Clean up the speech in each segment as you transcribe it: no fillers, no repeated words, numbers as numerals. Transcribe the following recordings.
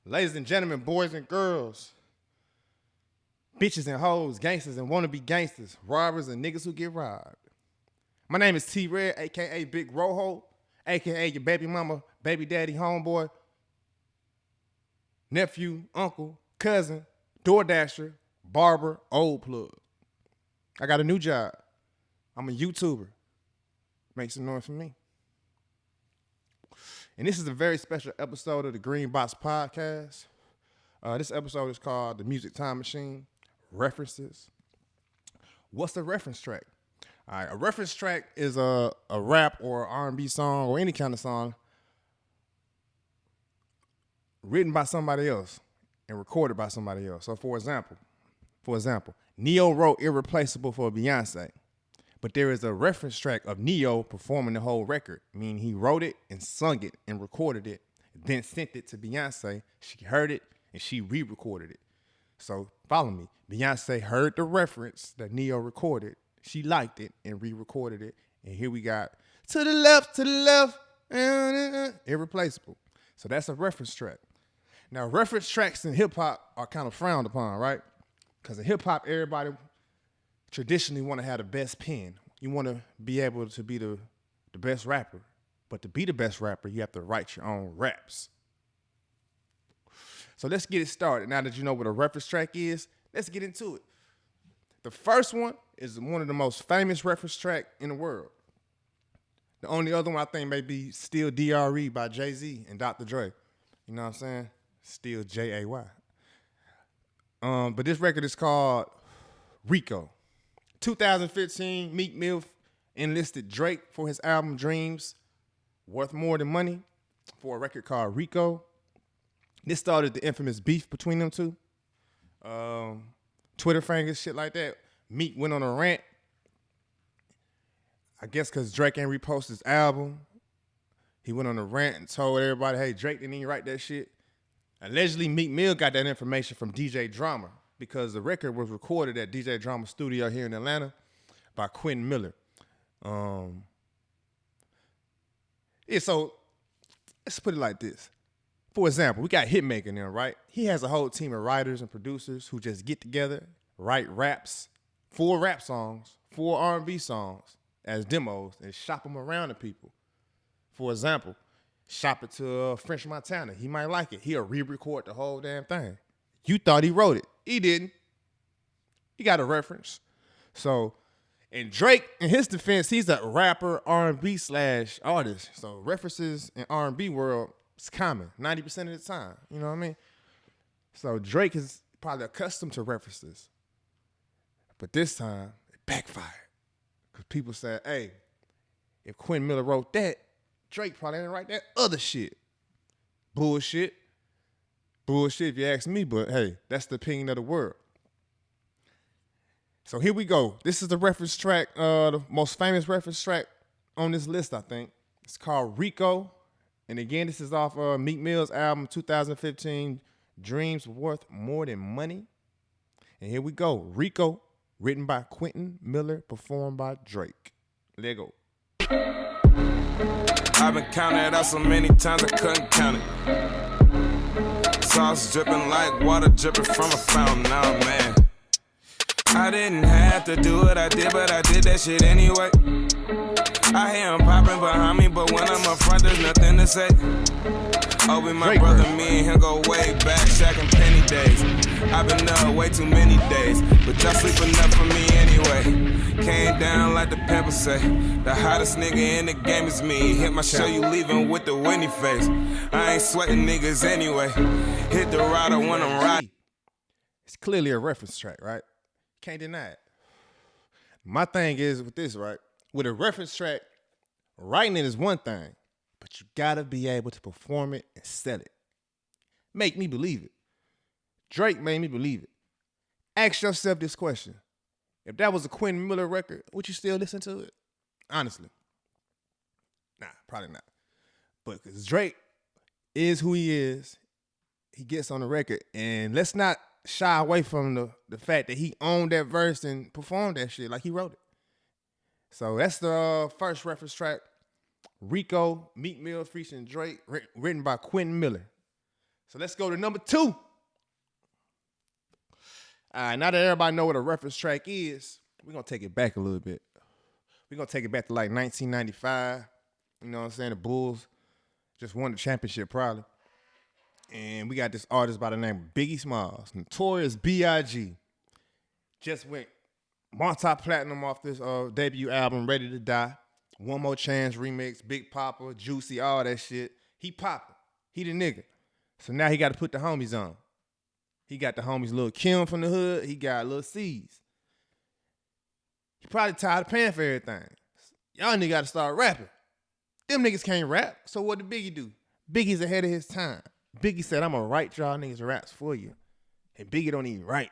Ladies and gentlemen, boys and girls, bitches and hoes, gangsters and wannabe gangsters, robbers and niggas who get robbed. My name is T-Red, a.k.a. Big Rojo, a.k.a. your baby mama, baby daddy, homeboy, nephew, uncle, cousin, DoorDasher, barber, old plug. I got a new job. I'm a YouTuber. Make some noise for me. And this is a very special episode of the Green Box Podcast. This episode is called The Music Time Machine, References. What's a reference track? All right, a reference track is a rap or R&B song or any kind of song written by somebody else and recorded by somebody else. So for example, Neo wrote Irreplaceable for Beyonce, but there is a reference track of Neo performing the whole record, meaning he wrote it and sung it and recorded it, then sent it to Beyonce. She heard it and she re-recorded it. So follow me. Beyonce heard the reference that Neo recorded. She liked it and re-recorded it. And here we got to the left, Irreplaceable. So that's a reference track. Now, reference tracks in hip-hop are kind of frowned upon, right? Because in hip-hop, everybody traditionally want to have the best pen. You want to be able to be the best rapper. But to be the best rapper, you have to write your own raps. So let's get it started. Now that you know what a reference track is, let's get into it. The first one is one of the most famous reference track in the world. The only other one I think may be Still D.R.E. by Jay-Z and Dr. Dre. You know what I'm saying? Still J-A-Y. But this record is called Rico. 2015, M.A.F.I.A enlisted Drake for his album Dreams, Worth More Than Money, for a record called Rico. This started the infamous beef between them two. Twitter fingers, shit like that. Meek went on a rant. I guess because Drake ain't reposted his album. He went on a rant and told everybody, hey, Drake didn't even write that shit. Allegedly, Meek Mill got that information from DJ Drama because the record was recorded at DJ Drama's studio here in Atlanta by Quentin Miller. So let's put it like this. For example, we got Hitmaker now, right? He has a whole team of writers and producers who just get together, write raps, 4 rap songs, 4 R&B songs as demos and shop them around to people. For example, shop it to French Montana. He might like it. He'll re-record the whole damn thing. You thought he wrote it. He didn't. He got a reference. So, and Drake, in his defense, he's a rapper, R&B / artist. So references in R&B world, it's common 90% of the time. You know what I mean? So Drake is probably accustomed to references. But this time, it backfired. Because people said, hey, if Quentin Miller wrote that, Drake probably didn't write that other shit. Bullshit if you ask me, but hey, that's the opinion of the world. So here we go. This is the reference track, the most famous reference track on this list, I think. It's called Rico. And again, this is off Meek Mill's album 2015, Dreams Worth More Than Money. And here we go. Rico, written by Quentin Miller, performed by Drake. Let go. I've been counting it out so many times I couldn't count it. Sauce dripping like water dripping from a fountain. Now, man, I didn't have to do what I did, but I did that shit anyway. I hear him popping behind me, but when I'm up front, there's nothing to say. Oh, be my Drake, brother, me and him go way back, Shaq and Penny days. I've been up way too many days, but y'all sleep enough for me anyway. Came down like the pimple say, the hottest nigga in the game is me. Hit my show, you leaving with the Winnie face. I ain't sweating niggas anyway. Hit the rider when I'm riding. It's clearly a reference track, right? Can't deny it. My thing is with this, right? With a reference track, writing it is one thing, but you gotta be able to perform it and sell it. Make me believe it. Drake made me believe it. Ask yourself this question. If that was a Quentin Miller record, would you still listen to it? Honestly. Nah, probably not. But because Drake is who he is, he gets on the record. And let's not shy away from the fact that he owned that verse and performed that shit like he wrote it. So that's the first reference track, Rico, Meek Mill featuring Drake, written by Quentin Miller. So let's go to number 2. All right, now that everybody know what a reference track is, we're going to take it back a little bit. We're going to take it back to like 1995. You know what I'm saying? The Bulls just won the championship probably. And we got this artist by the name of Biggie Smalls, Notorious B.I.G. Just went multi-platinum off this debut album, Ready to Die. One More Chance remix, Big Papa, Juicy, all that shit. He popping. He the nigga. So now he got to put the homies on. He got the homies Lil Kim from the hood. He got Lil C's. He probably tired of paying for everything. Y'all niggas got to start rapping. Them niggas can't rap. So what did Biggie do? Biggie's ahead of his time. Biggie said, I'm going to write y'all niggas raps for you. And Biggie don't even write.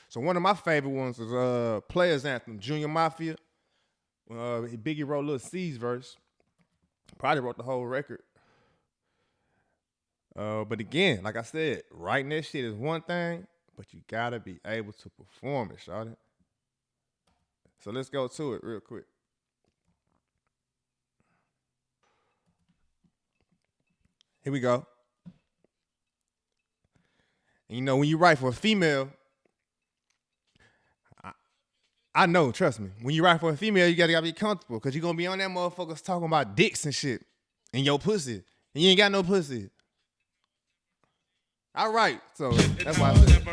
So one of my favorite ones was Players Anthem, Junior Mafia. Biggie wrote Lil C's verse. Probably wrote the whole record. But again, like I said, writing that shit is one thing, but you gotta be able to perform it, shawty. So let's go to it real quick. Here we go. And you know, when you write for a female, I know, trust me. When you write for a female, you gotta be comfortable because you're gonna be on that motherfuckers talking about dicks and shit and your pussy. And you ain't got no pussy. All right, so that's why I said.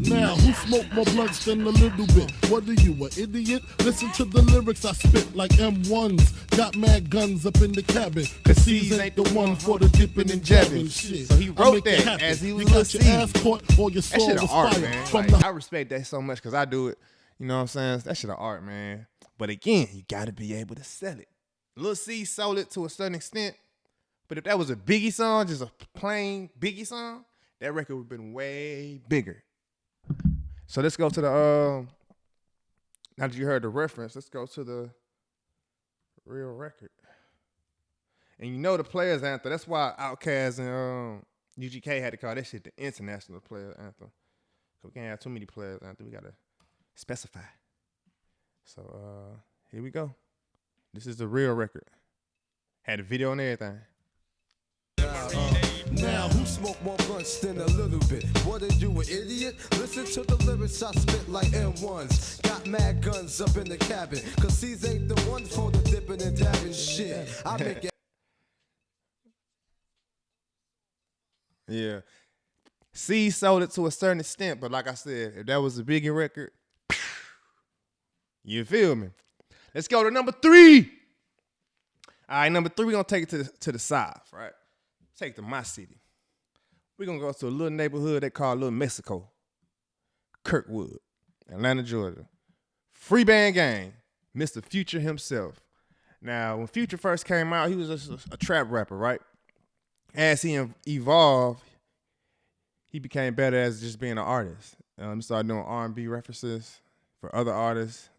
Now, who smoked more blunts than a little bit? What are you, an idiot? Listen to the lyrics I spit like M1s. Got mad guns up in the cabin. Cause C's ain't the one for the dipping and jabbing shit. So he wrote that as he was you got your ass caught or your soul that shit was art, fired. man. From Like, the I respect that so much because I do it. You know what I'm saying? That shit art, man. But again, you gotta be able to sell it. Lil C sold it to a certain extent. But if that was a Biggie song, just a plain Biggie song, that record would have been way bigger. So let's go to the, now that you heard the reference, let's go to the real record. And you know the Players Anthem, that's why Outkast and UGK had to call that shit the International Players Anthem. So we can't have too many Players Anthem, we gotta specify. So here we go. This is the real record. Had a video and everything. Now, who smoke more blunts than a little bit? What are you, an idiot? Listen to the lyrics I spit like M1s. Got mad guns up in the cabin. Cause C's ain't the one for the dipping and dabbing shit. I make it. Yeah. C sold it to a certain extent, but like I said, if that was a Biggie record, you feel me? Let's go to number 3. All right, number 3, we're going to take it to the South, right? Take it to my city. We're going to go to a little neighborhood they call Little Mexico. Kirkwood, Atlanta, Georgia. Free band gang, Mr. Future himself. Now, when Future first came out, he was just a trap rapper, right? As he evolved, he became better as just being an artist. He started doing R&B references for other artists,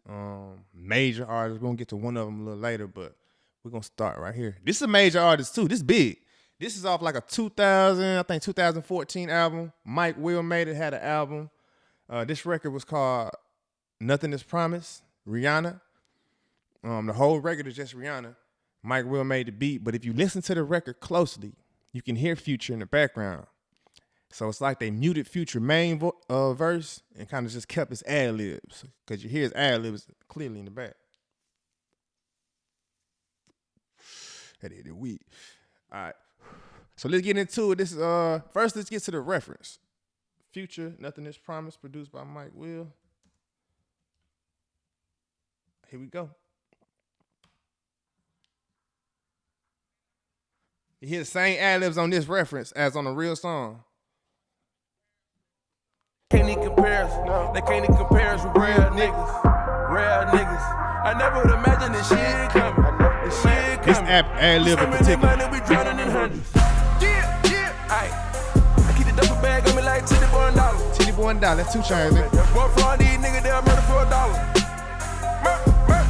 major artists. We're going to get to one of them a little later, but we're going to start right here. This is a major artist, too. This big. This is off like a 2014 album. Mike Will made it, had an album. This record was called Nothing Is Promised, Rihanna. The whole record is just Rihanna. Mike Will made the beat, but if you listen to the record closely, you can hear Future in the background. So it's like they muted Future main verse and kind of just kept his ad-libs because you hear his ad-libs clearly in the back. That hit it weak. All right. So let's get into it. This is first let's get to the reference. Future, Nothing Is Promised, produced by Mike Will. Here we go. You hear the same ad-libs on this reference as on a real song. Can't even compare us. No. They can't even compare us with real niggas. Real niggas. I never would imagine this shit coming. This shit coming. This ad-lib in particular. Money, we drowning in hundreds. Aye. I keep the duffel bag on me like Titty Boy and Dolla. Titty Boy and Dolla, that's 2 Chainz, nigga. Boy, for all these niggas, they'll murder for $1.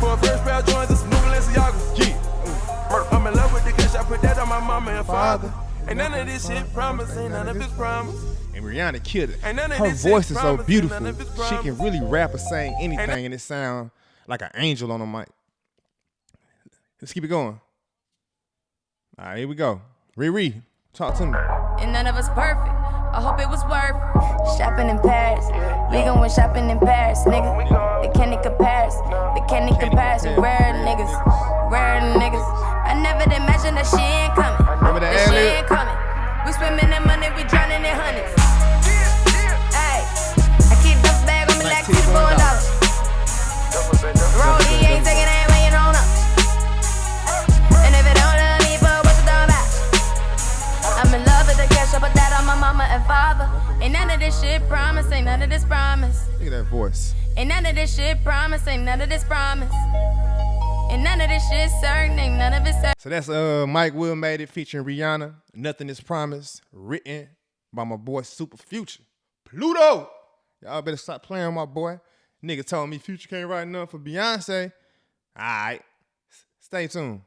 For a first pair of joints and some new Balenciagas. Yeah. I'm in love with the cash, I put that on my mama and father. Ain't none of this shit promise, ain't none of this promise. And Rihanna killed it. Her voice is so beautiful. She can really rap or sing anything and it sound like an angel on a mic. Let's keep it going. All right, here we go. Riri, Talk to me. And none of us perfect. I hope it was worth it. Shopping in Paris. We going shopping in Paris, nigga. They can't compare. They can't compare. Rare niggas. Rare niggas. I never imagined that she ain't coming. Remember that she ad-lib? ain't coming. We swimming in money, we drowning in hundreds. Ayy, I keep the bag on me like $4. Rollie ain't taking that way you don't know. And if it don't love me, but what you talking about? I'm in love with the cash, I put that on my mama and father. Ain't none of this shit promise, ain't none of this promise. Look at that voice. Ain't none of this shit promise, ain't none of this promise. Ain't none of this shit certain, ain't none of it certain. So that's Mike Will Made It featuring Rihanna. Nothing is Promised, written by my boy Super Future. Pluto! Y'all better stop playing with my boy. Nigga told me Future can't write nothing for Beyonce. Alright. Stay tuned.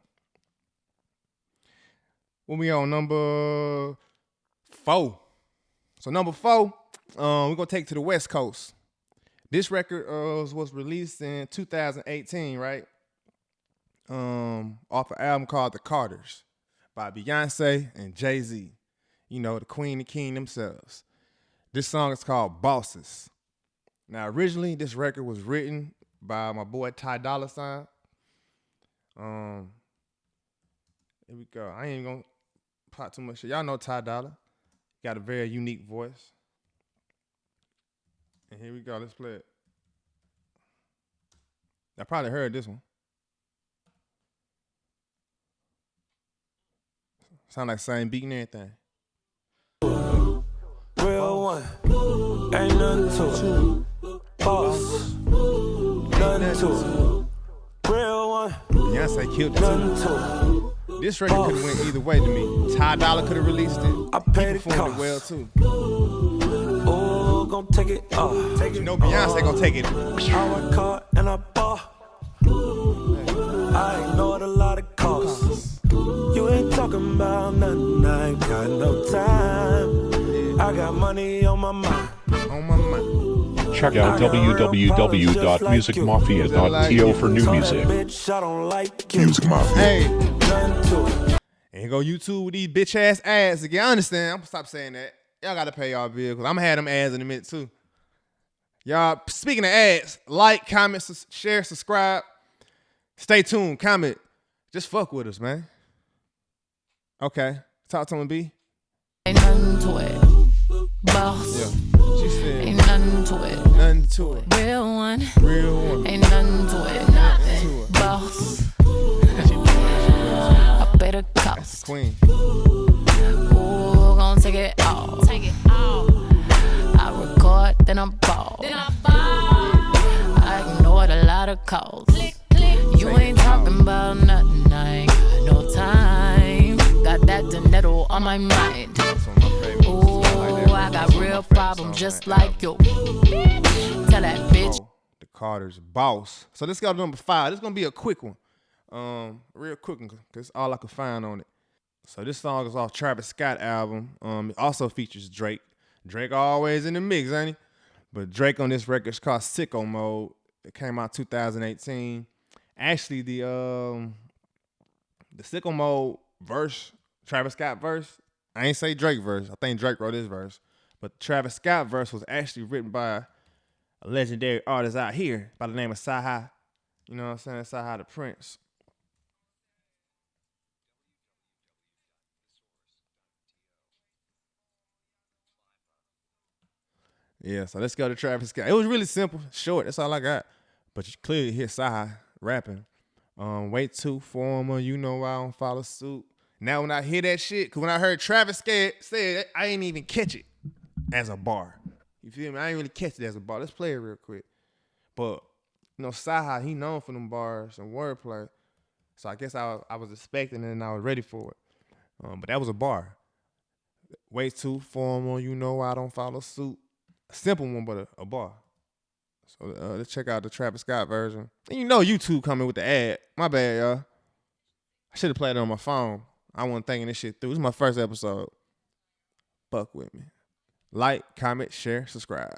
When we on number 4. So number 4, we're gonna take it to the West Coast. This record was released in 2018, right? Off an album called The Carters by Beyonce and Jay-Z. You know, the queen and king themselves. This song is called Bosses. Now, originally, this record was written by my boy Dolla. Here we go. I ain't even gonna pop too much shit. Y'all know Dolla. Got a very unique voice. And here we go. Let's play it. I probably heard this one. Sound like same beat and everything. Real one, ain't nothing to it. Boss, nothing to it. Real one, Beyonce killed it too. This record could have went either way to me. Dolla could have released it. I paid He the performed it cost. well too. Oh, gon' take it off. You know Beyonce gonna take it. I work hard and I ball. I ignored a lot of calls. You ain't talking about nothing, I ain't got no time. I got money on my mind. On my mind. Check out www.musicmafia.to for new music. Bitch, I don't like you. Music Mafia. Hey, Nothing to it. and go YouTube with these bitch ass ads again. I understand. I'm gonna stop saying that. Y'all gotta pay y'all bills because I'm gonna have them ads in a minute too. Y'all, speaking of ads, like, comment, share, subscribe. Stay tuned, comment. Just fuck with us, man. Okay. Talk to him, B. Ain't nothing to it. Boss. Yeah. She said Ain't nothing to it. nothing to it. Real one. Real one. Ain't nothing to it. Nothing to it. Boss. She was I pay the that's cost. the queen. Ooh, gon' take it all. Take it all. I record, then I ball. I ignored a lot of calls. You ain't talking about nothing, I ain't got no time. Got that dinero on my mind. That's one of my favorites. Ooh, Like that. I got That's one of my real favorite problems songs just on that like you. Tell that bitch. album. The Carters, Boss. So let's go to number 5. This is gonna be a quick one. Real quick one, because it's all I could find on it. So this song is off Travis Scott album. It also features Drake. Drake always in the mix, ain't he? But Drake on this record is called Sicko Mode. It came out 2018. Actually, the Sicko Mode verse, Travis Scott verse, I ain't say Drake verse. I think Drake wrote his verse. But Travis Scott verse was actually written by a legendary artist out here by the name of Sci-Hi. You know what I'm saying? Sci-Hi the Prince. Yeah, so let's go to Travis Scott. It was really simple, short. That's all I got. But you clearly hear Sci-Hi rapping. Wait too formal, you know I don't follow suit. Now when I hear that shit, because when I heard Travis say it, I ain't even catch it as a bar. You feel me? I ain't really catch it as a bar. Let's play it real quick. But, you know, Sci-Hi, he known for them bars and wordplay. So I guess I was expecting it and I was ready for it. But that was a bar. Way too formal, you know I don't follow suit. A simple one, but a bar. So let's check out the Travis Scott version. And you know YouTube coming with the ad. My bad, y'all. I should have played it on my phone. I wasn't thinking this shit through. This is my first episode. Fuck with me. Like, comment, share, subscribe.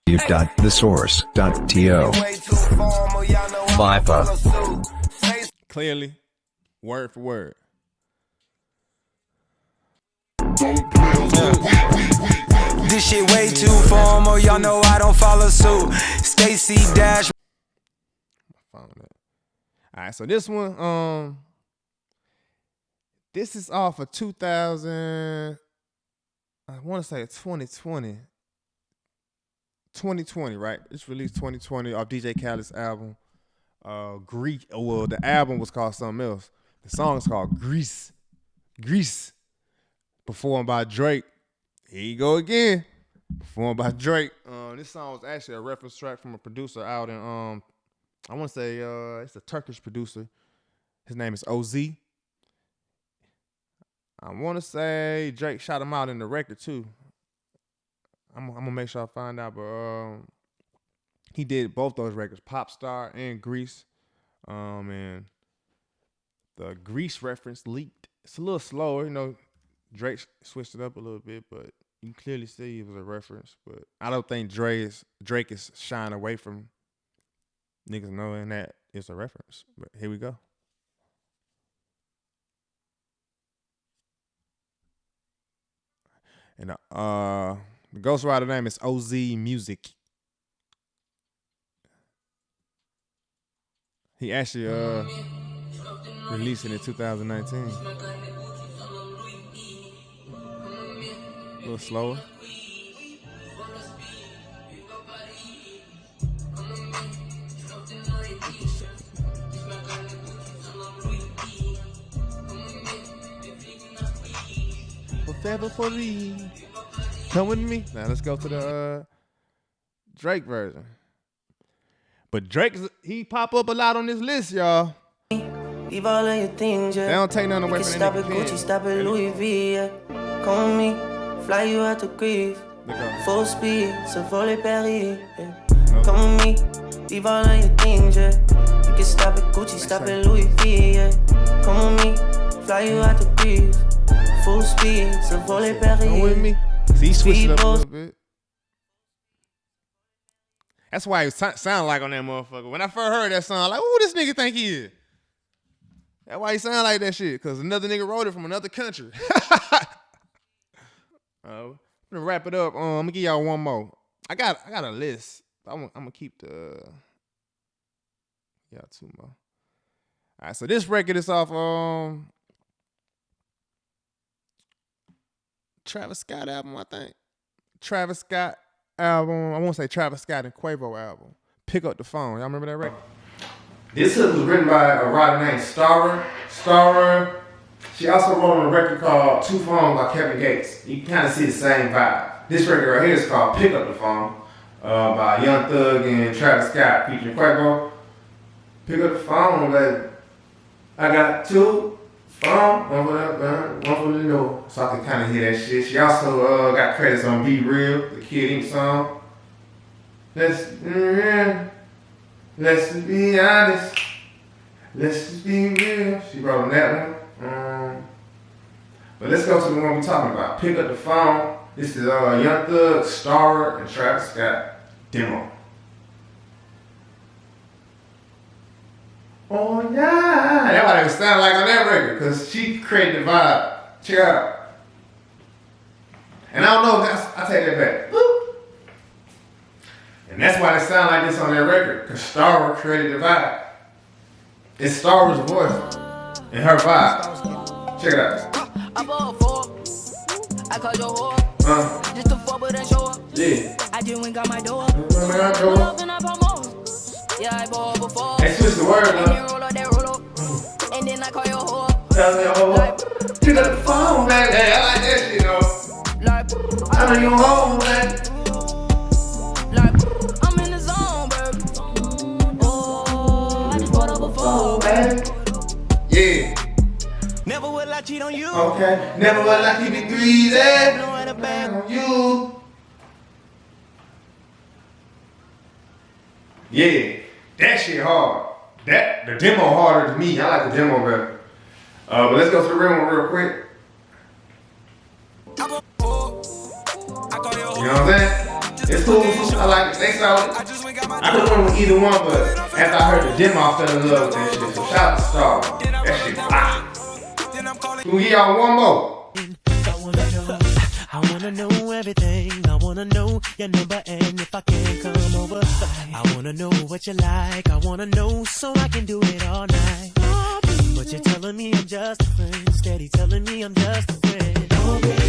www.thesource.to. M.A.F.I.A. Clearly, word for word. This shit way too formal, y'all know I don't follow suit. Stacy Dash. All right, so this one, this is off of 2000. I want to say 2020. 2020, right? It's released 2020 off DJ Khaled's album. Greek. Well, the album was called something else. The song is called Grease. Grease. Performed by Drake. Here you go again. Performed by Drake. This song was actually a reference track from a producer out in I want to say it's a Turkish producer. His name is OZ. I want to say Drake shot him out in the record too. I'm gonna make sure I find out, but he did both those records, Pop Star and Grease. And the Grease reference leaked. It's a little slower, you know. Drake switched it up a little bit, but you can clearly see it was a reference. But I don't think Drake is shying away from niggas knowing that it's a reference. But here we go. And the ghostwriter name is OZ Music. He actually released it in 2019. A little slower. Forever for me. Come with me. Now let's go to the Drake version. But Drake, he pop up a lot on this list, y'all. Leave all of your things, yeah. They don't take nothing away from that nigga. Stop at Gucci, stop at Louis V, yeah. Come with me, fly you out to Greece. Full speed, so volley Paris, yeah. Come with me, leave all of your things, yeah. You can stop at Gucci, stop at Louis V, yeah. Come with me, fly you out to Greece. Full speed, so volley Paris. Come with me. See, he switched it up a little bit. That's why he sound like on that motherfucker. When I first heard that song, like, who this nigga think he is? That's why he sound like that shit, because another nigga wrote it from another country. I'm gonna wrap it up. I'm gonna give y'all one more. I got a list. I'm gonna keep the two more. All right, so this record is off Travis Scott album, I think. Travis Scott album. I won't say Travis Scott and Quavo album. Pick Up the Phone. Y'all remember that record? This hook was written by a writer named Starr. Starr. She also wrote on a record called Two Phones by Kevin Gates. You can kind of see the same vibe. This record right here is called Pick Up the Phone by Young Thug and Travis Scott featuring Quavo. Pick up the phone, like, I got two phones, one for the door, so I can kind of hear that shit. She also got credits on Be Real, the Kid Ink song. Let's just be honest. Let's just be real. She wrote on that one. But let's go to the one we're talking about. Pick Up the Phone. This is Young Thug, Starr, and Travis Scott demo. Oh yeah, that's what it sound like on that record, cause she created the vibe. Check it out. And I don't know if that's, I take that back. Boop. And that's why they sound like this on that record, cause Starr created the vibe. It's Starr's voice and her vibe. Check it out. I bought four. I called your whore. Just to fuck but then show up. Yeah. I just went got my door. Yeah, I bought before. Hey, switch the word up. Roll up, that roll up. And then I call your whore. Tell me, oh, pick up the phone, man. Hey, I like that shit, though. Like, I know you home, man. Like, I'm in the zone, baby. Oh, I just bought up before, man. Yeah. Never will I cheat on you. Okay. Never will I keep it greasy. Nowhere to back on you. Yeah. That shit hard. The demo harder to me. I like the demo better. But let's go to the real one real quick. You know what I'm saying? It's It's cool. I like it. They solid. I could have went with either one, but after I heard the demo, I fell in love with that shit. So shout out to Starr. That shit fire. We'll give y'all one more. I wanna know everything. I wanna know your number and if I can come over. I wanna know what you like. I wanna know so I can do it all night. But you're telling me I'm just a friend. Steady telling me I'm just a friend.